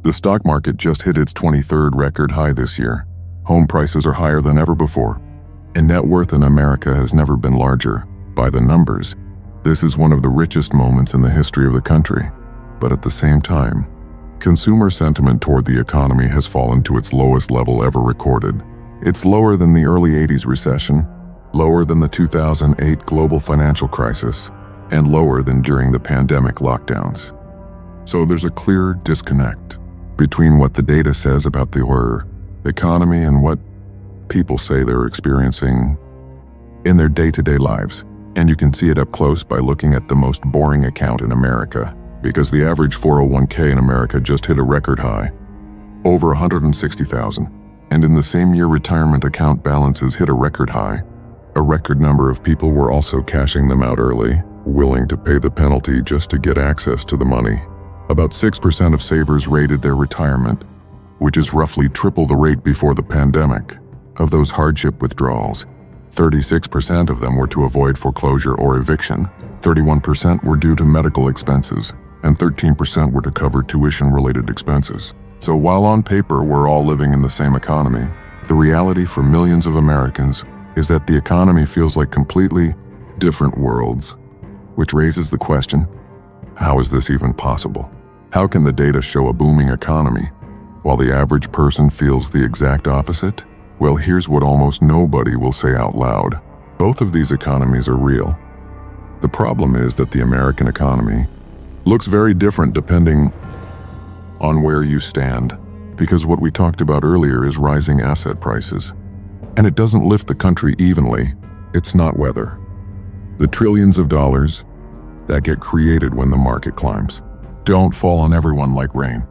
The stock market just hit its 23rd record high this year. Home prices are higher than ever before, and net worth in America has never been larger. By the numbers, this is one of the richest moments in the history of the country. But at the same time, consumer sentiment toward the economy has fallen to its lowest level ever recorded. It's lower than the early 80s recession, lower than the 2008 global financial crisis, and lower than during the pandemic lockdowns. So there's a clear disconnect between what the data says about the economy and what people say they're experiencing in their day-to-day lives. And you can see it up close by looking at the most boring account in America, because the average 401k in America just hit a record high, over 160,000. And in the same year, retirement account balances hit a record high. A record number of people were also cashing them out early, willing to pay the penalty just to get access to the money. About 6% of savers rated their retirement, which is roughly triple the rate before the pandemic. Of those hardship withdrawals, 36% of them were to avoid foreclosure or eviction, 31% were due to medical expenses, and 13% were to cover tuition-related expenses. So while on paper we're all living in the same economy, the reality for millions of Americans is that the economy feels like completely different worlds, which raises the question, how is this even possible? How can the data show a booming economy while the average person feels the exact opposite? Well, here's what almost nobody will say out loud. Both of these economies are real. The problem is that the American economy looks very different depending on where you stand, because what we talked about earlier is rising asset prices. And it doesn't lift the country evenly. It's not weather. The trillions of dollars that get created when the market climbs don't fall on everyone like rain.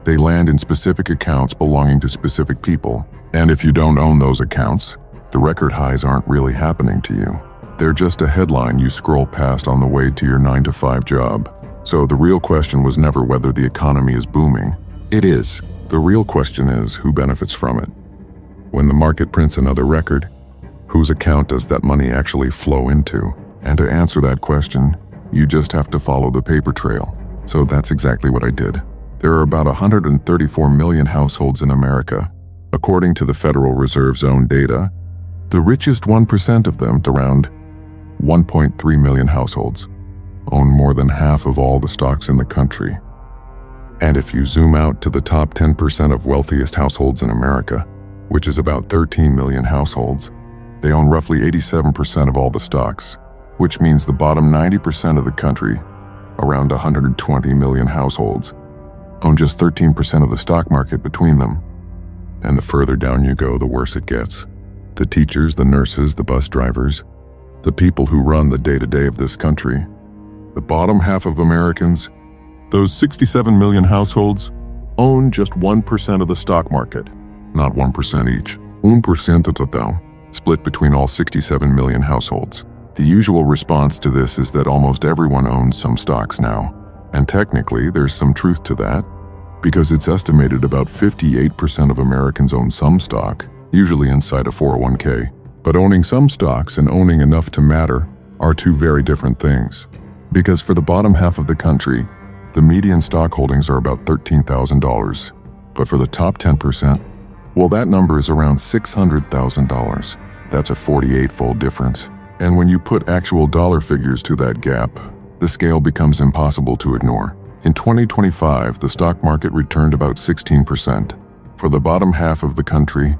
They land in specific accounts belonging to specific people. And if you don't own those accounts, the record highs aren't really happening to you. They're just a headline you scroll past on the way to your 9-to-5 job. So the real question was never whether the economy is booming. It is. The real question is who benefits from it. When the market prints another record, whose account does that money actually flow into? And to answer that question, you just have to follow the paper trail. So that's exactly what I did. There are about 134 million households in America. According to the Federal Reserve's own data, the richest 1% of them, around 1.3 million households, own more than half of all the stocks in the country. And if you zoom out to the top 10% of wealthiest households in America, which is about 13 million households, they own roughly 87% of all the stocks, which means the bottom 90% of the country, around 120 million households, own just 13% of the stock market between them. And the further down you go, the worse it gets. The teachers, the nurses, the bus drivers, the people who run the day-to-day of this country, the bottom half of Americans, those 67 million households, own just 1% of the stock market. Not 1% each. 1% total, split between all 67 million households. The usual response to this is that almost everyone owns some stocks now. And technically, there's some truth to that, because it's estimated about 58% of Americans own some stock, usually inside a 401k. But owning some stocks and owning enough to matter are two very different things. Because for the bottom half of the country, the median stock holdings are about $13,000. But for the top 10%, well, that number is around $600,000. That's a 48-fold difference. And when you put actual dollar figures to that gap, the scale becomes impossible to ignore. In 2025, the stock market returned about 16%. For the bottom half of the country,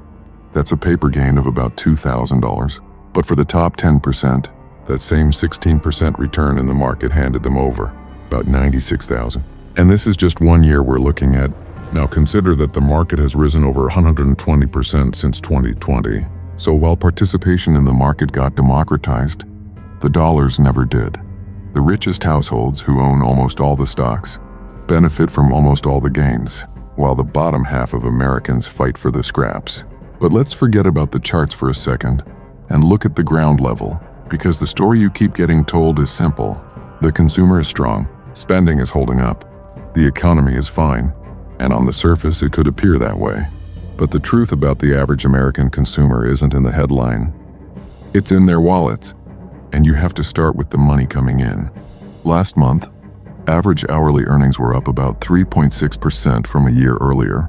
that's a paper gain of about $2,000. But for the top 10%, that same 16% return in the market handed them over, about $96,000. And this is just 1 year we're looking at. Now consider that the market has risen over 120% since 2020. So while participation in the market got democratized, the dollars never did. The richest households, who own almost all the stocks, benefit from almost all the gains, while the bottom half of Americans fight for the scraps. But let's forget about the charts for a second and look at the ground level, because the story you keep getting told is simple. The consumer is strong, spending is holding up, the economy is fine, and on the surface it could appear that way. But the truth about the average American consumer isn't in the headline. It's in their wallets, and you have to start with the money coming in. Last month, Average hourly earnings were up about 3.6% from a year earlier,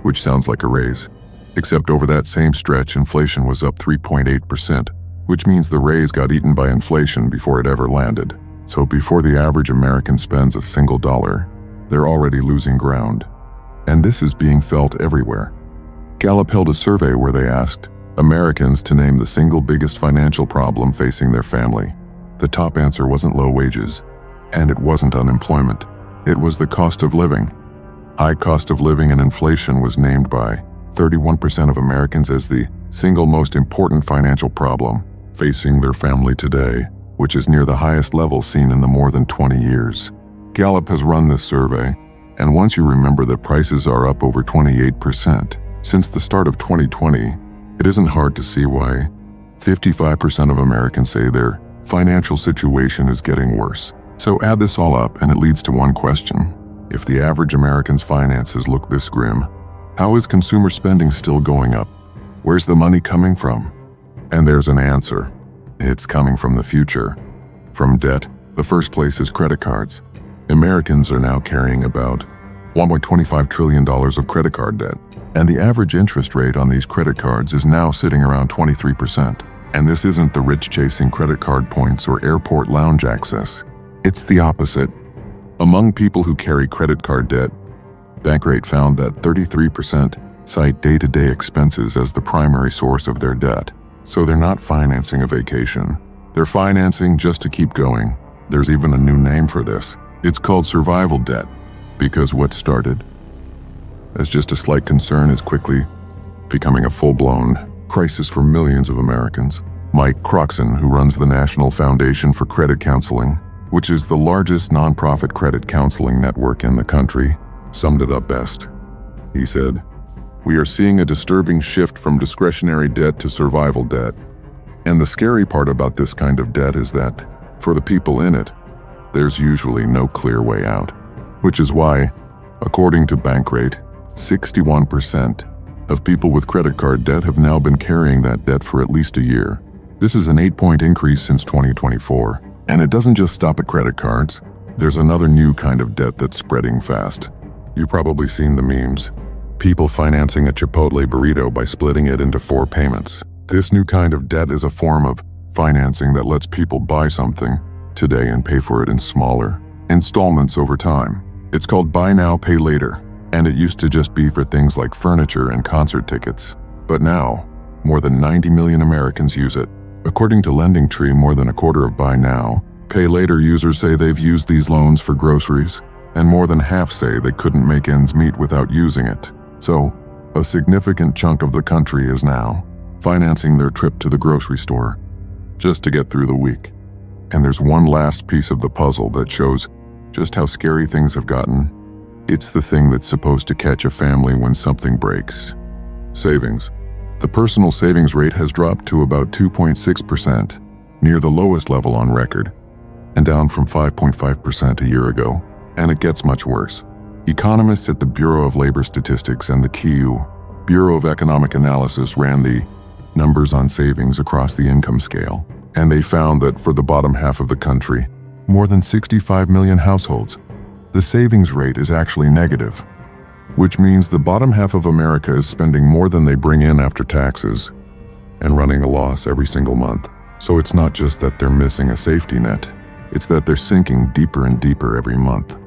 which sounds like a raise. Except over that same stretch, inflation was up 3.8%, which means the raise got eaten by inflation before it ever landed. So before the average American spends a single dollar, they're already losing ground. And this is being felt everywhere. Gallup held a survey where they asked Americans to name the single biggest financial problem facing their family. The top answer wasn't low wages, and it wasn't unemployment. It was the cost of living. High cost of living and inflation was named by 31% of Americans as the single most important financial problem facing their family today, which is near the highest level seen in the more than 20 years. Gallup has run this survey, and once you remember that prices are up over 28% since the start of 2020, it isn't hard to see why 55% of Americans say their financial situation is getting worse. So add this all up and it leads to one question. If the average American's finances look this grim, how is consumer spending still going up? Where's the money coming from? And there's an answer. It's coming from the future. From debt. The first place is credit cards. Americans are now carrying about $1.25 trillion of credit card debt, and the average interest rate on these credit cards is now sitting around 23%. And this isn't the rich chasing credit card points or airport lounge access. It's the opposite. Among people who carry credit card debt, Bankrate found that 33% cite day-to-day expenses as the primary source of their debt. So they're not financing a vacation. They're financing just to keep going. There's even a new name for this. It's called survival debt, because what started as just a slight concern is quickly becoming a full-blown crisis for millions of Americans. Mike Croxon, who runs the National Foundation for Credit Counseling, which is the largest nonprofit credit counseling network in the country, summed it up best. He said, "We are seeing a disturbing shift from discretionary debt to survival debt. And the scary part about this kind of debt is that, for the people in it, there's usually no clear way out. Which is why, according to Bankrate, 61% of people with credit card debt have now been carrying that debt for at least a year. This is an 8-point increase since 2024. And it doesn't just stop at credit cards. There's another new kind of debt that's spreading fast. You've probably seen the memes. People financing a Chipotle burrito by splitting it into 4 payments. This new kind of debt is a form of financing that lets people buy something today and pay for it in smaller installments over time. It's called buy now, pay later, and it used to just be for things like furniture and concert tickets. But now, more than 90 million Americans use it. According to LendingTree, more than a quarter of buy now, pay later users say they've used these loans for groceries, and more than half say they couldn't make ends meet without using it. So, a significant chunk of the country is now financing their trip to the grocery store just to get through the week. And there's one last piece of the puzzle that shows just how scary things have gotten. It's the thing that's supposed to catch a family when something breaks. Savings. The personal savings rate has dropped to about 2.6%, near the lowest level on record, and down from 5.5% a year ago. And it gets much worse. Economists at the Bureau of Labor Statistics and the KU, Bureau of Economic Analysis, ran the numbers on savings across the income scale, and they found that for the bottom half of the country, more than 65 million households, the savings rate is actually negative, which means the bottom half of America is spending more than they bring in after taxes and running a loss every single month. So it's not just that they're missing a safety net, it's that they're sinking deeper and deeper every month.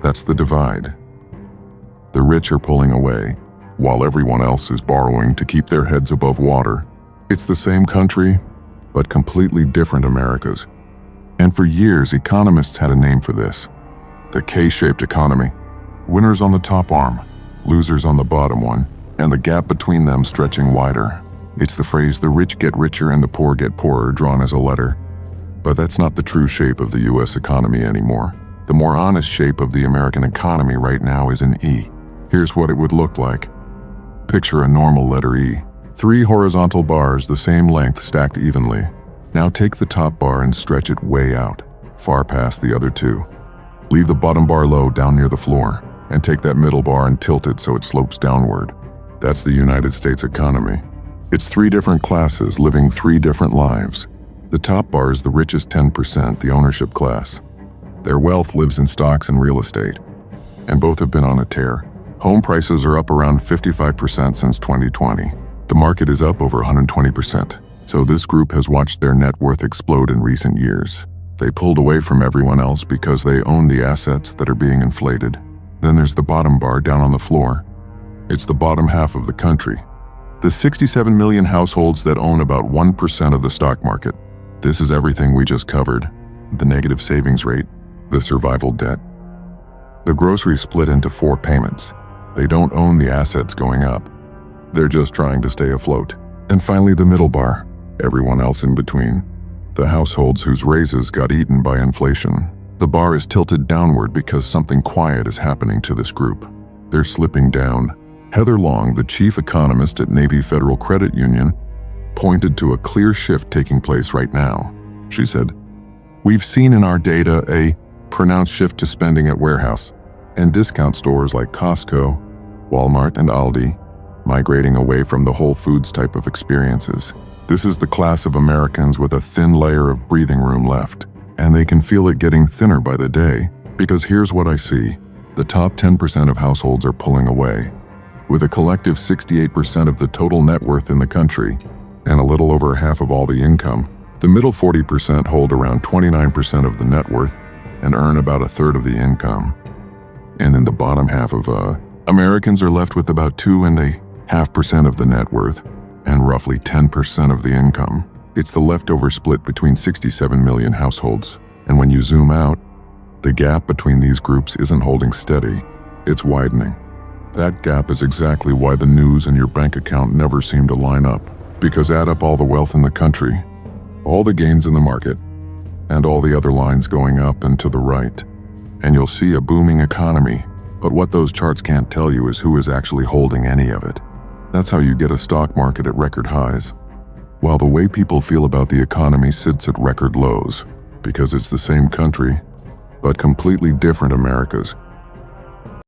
That's the divide. The rich are pulling away, while everyone else is borrowing to keep their heads above water. It's the same country, but completely different Americas. And for years, economists had a name for this: the K-shaped economy. Winners on the top arm, losers on the bottom one, and the gap between them stretching wider. It's the phrase "the rich get richer and the poor get poorer" drawn as a letter. But that's not the true shape of the US economy anymore. The more honest shape of the American economy right now is an E. Here's what it would look like. Picture a normal letter E. 3 horizontal bars the same length stacked evenly. Now take the top bar and stretch it way out, far past the other 2. Leave the bottom bar low down near the floor, and take that middle bar and tilt it so it slopes downward. That's the United States economy. It's 3 different classes living 3 different lives. The top bar is the richest 10%, the ownership class. Their wealth lives in stocks and real estate, and both have been on a tear. Home prices are up around 55% since 2020. The market is up over 120%. So this group has watched their net worth explode in recent years. They pulled away from everyone else because they own the assets that are being inflated. Then there's the bottom bar down on the floor. It's the bottom half of the country. The 67 million households that own about 1% of the stock market. This is everything we just covered. The negative savings rate, the survival debt. The groceries split into 4 payments. They don't own the assets going up. They're just trying to stay afloat. And finally, the middle bar, everyone else in between. The households whose raises got eaten by inflation. The bar is tilted downward because something quiet is happening to this group. They're slipping down. Heather Long, the chief economist at Navy Federal Credit Union, pointed to a clear shift taking place right now. She said, "We've seen in our data a pronounced shift to spending at warehouse and discount stores like Costco, Walmart, and Aldi, migrating away from the Whole Foods type of experiences. This is the class of Americans with a thin layer of breathing room left, and they can feel it getting thinner by the day, because here's what I see. The top 10% of households are pulling away, with a collective 68% of the total net worth in the country, and a little over half of all the income. The middle 40% hold around 29% of the net worth and earn about a third of the income. And in the bottom half of Americans are left with about 2.5% of the net worth and roughly 10% of the income. It's the leftover split between 67 million households. And when you zoom out, the gap between these groups isn't holding steady, it's widening. That gap is exactly why the news and your bank account never seem to line up. Because add up all the wealth in the country, all the gains in the market, and all the other lines going up and to the right, and you'll see a booming economy. But what those charts can't tell you is who is actually holding any of it. That's how you get a stock market at record highs, while the way people feel about the economy sits at record lows, because it's the same country, but completely different Americas.